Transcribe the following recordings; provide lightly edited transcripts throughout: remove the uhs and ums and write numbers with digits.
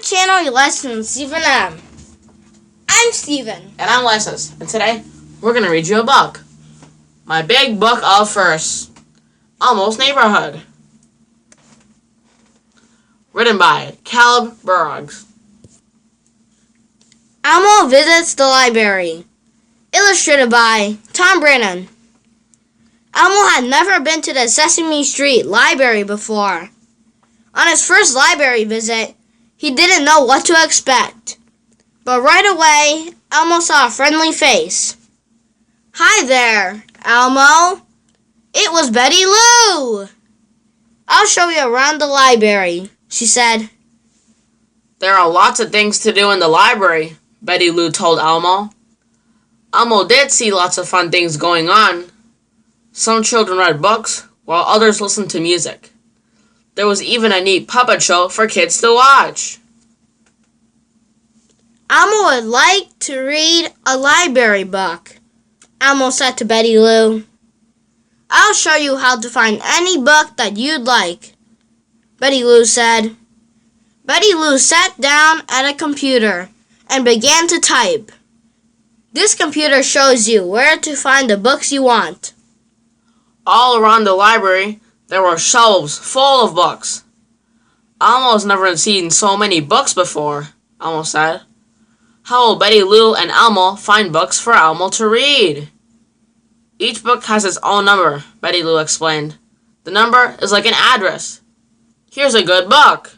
channel you listen to Stephen M. I'm Stephen. And I'm Lysis. And today, we're going to read you a book. My big book of firsts. Elmo's Neighborhood. Written by Burroughs. Elmo visits the library. Illustrated by Tom Brannon. Elmo had never been to the Sesame Street library before. On his first library visit, he didn't know what to expect. But right away, Elmo saw a friendly face. "Hi there, Elmo." It was Betty Lou. "I'll show you around the library," she said. There are lots of things to do in the library, Betty Lou told Elmo. Elmo did see lots of fun things going on. Some children read books, while others listened to music. There was even a neat puppet show for kids to watch. "Elmo would like to read a library book," Elmo said to Betty Lou. "I'll show you how to find any book that you'd like," Betty Lou said. Betty Lou sat down at a computer and began to type. This computer shows you where to find the books you want. All around the library, there were shelves full of books. Elmo's never seen so many books before, Elmo said. How will Betty Lou and Elmo find books for Elmo to read? Each book has its own number, Betty Lou explained. The number is like an address. Here's a good book.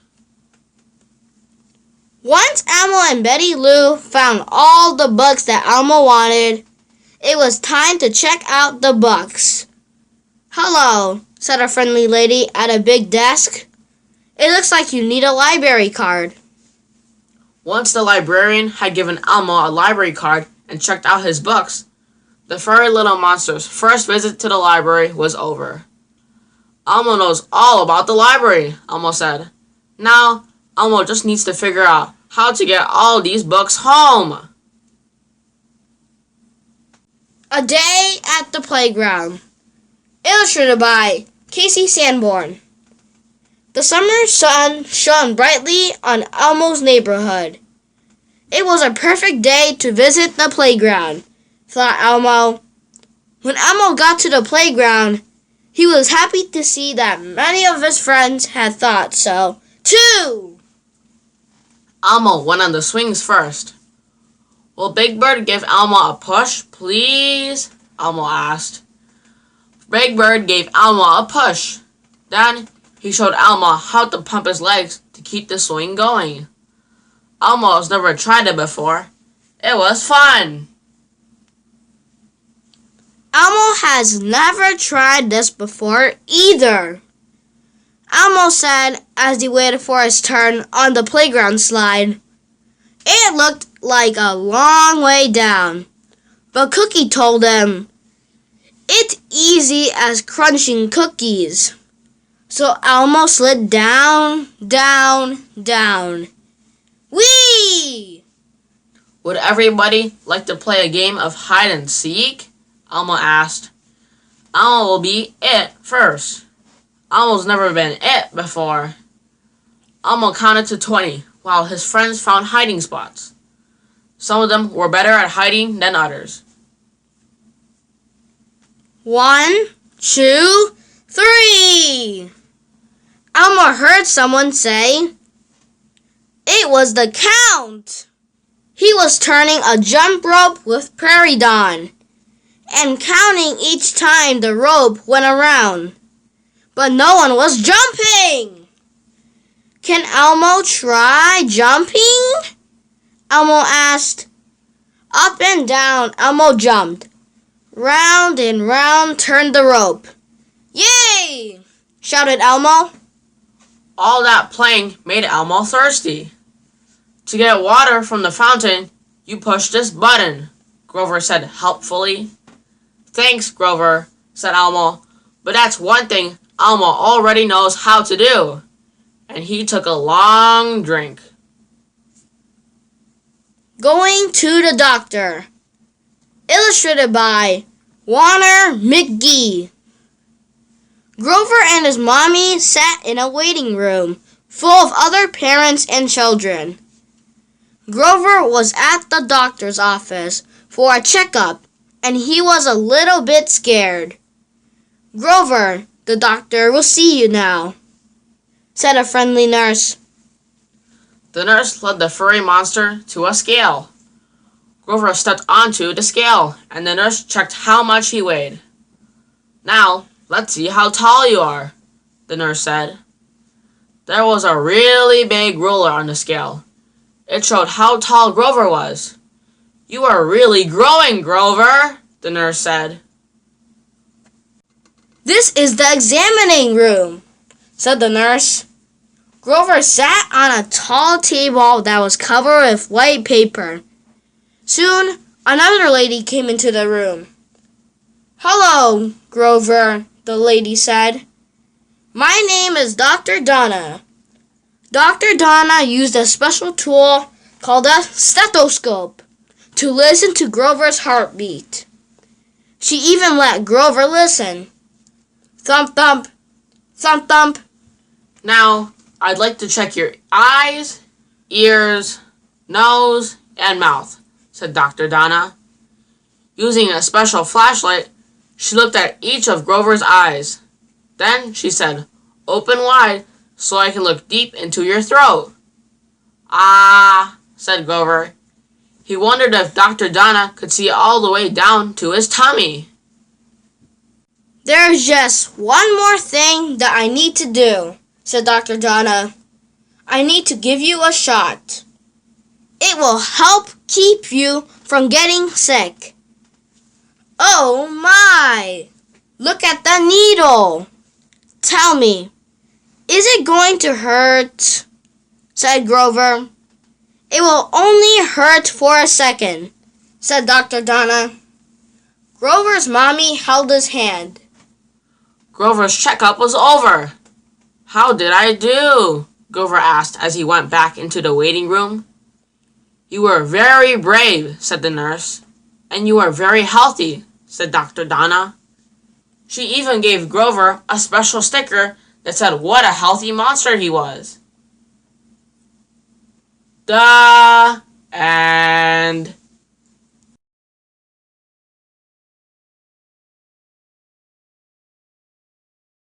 Once Elmo and Betty Lou found all the books that Elmo wanted, it was time to check out the books. "Hello," said a friendly lady at a big desk. "It looks like you need a library card." Once the librarian had given Elmo a library card and checked out his books, the furry little monster's first visit to the library was over. Elmo knows all about the library, Elmo said. Now, Elmo just needs to figure out how to get all these books home. A Day at the Playground. Illustrated by Casey Sanborn. The summer sun shone brightly on Elmo's neighborhood. It was a perfect day to visit the playground, thought Elmo. When Elmo got to the playground, he was happy to see that many of his friends had thought so, too. Elmo went on the swings first. Will Big Bird give Elmo a push, please? Elmo asked. Big Bird gave Elmo a push. Then he showed Elmo how to pump his legs to keep the swing going. Elmo has never tried it before. It was fun. Elmo has never tried this before either, Elmo said as he waited for his turn on the playground slide. It looked like a long way down, but Cookie told him, "It's easy as crunching cookies." So Elmo slid down, down, down. Whee! Would everybody like to play a game of hide and seek? Elmo asked. Elmo will be it first. Elmo's never been it before. Elmo counted to 20 while his friends found hiding spots. Some of them were better at hiding than others. 1, 2, 3. Elmo heard someone say. It was the Count. He was turning a jump rope with Prairie Dawn and counting each time the rope went around. But no one was jumping. Can Elmo try jumping? Elmo asked. Up and down Elmo jumped. Round and round turned the rope. Yay! Shouted Elmo. All that playing made Elmo thirsty. To get water from the fountain, you push this button, Grover said helpfully. Thanks, Grover, said Elmo, but that's one thing Elmo already knows how to do. And he took a long drink. Going to the Doctor. Illustrated by Warner McGee. Grover and his mommy sat in a waiting room full of other parents and children. Grover was at the doctor's office for a checkup, and he was a little bit scared. "Grover, the doctor will see you now," said a friendly nurse. The nurse led the furry monster to a scale. Grover stepped onto the scale, and the nurse checked how much he weighed. "Now, let's see how tall you are," the nurse said. There was a really big ruler on the scale. It showed how tall Grover was. "You are really growing, Grover," the nurse said. "This is the examining room," said the nurse. Grover sat on a tall table that was covered with white paper. Soon, another lady came into the room. "Hello, Grover," the lady said. "My name is Dr. Donna." Dr. Donna used a special tool called a stethoscope to listen to Grover's heartbeat. She even let Grover listen. Thump, thump, thump, thump. "Now, I'd like to check your eyes, ears, nose, and mouth," said Dr. Donna. Using a special flashlight, she looked at each of Grover's eyes. Then she said, "Open wide so I can look deep into your throat." "Ah," said Grover. He wondered if Dr. Donna could see all the way down to his tummy. "There's just one more thing that I need to do," said Dr. Donna. "I need to give you a shot. It will help keep you from getting sick." "Oh my! Look at the needle. Tell me, is it going to hurt?" said Grover. "It will only hurt for a second," said Dr. Donna. Grover's mommy held his hand. Grover's checkup was over. "How did I do?" Grover asked as he went back into the waiting room. "You were very brave," said the nurse. "And you are very healthy," said Dr. Donna. She even gave Grover a special sticker that said what a healthy monster he was. The end.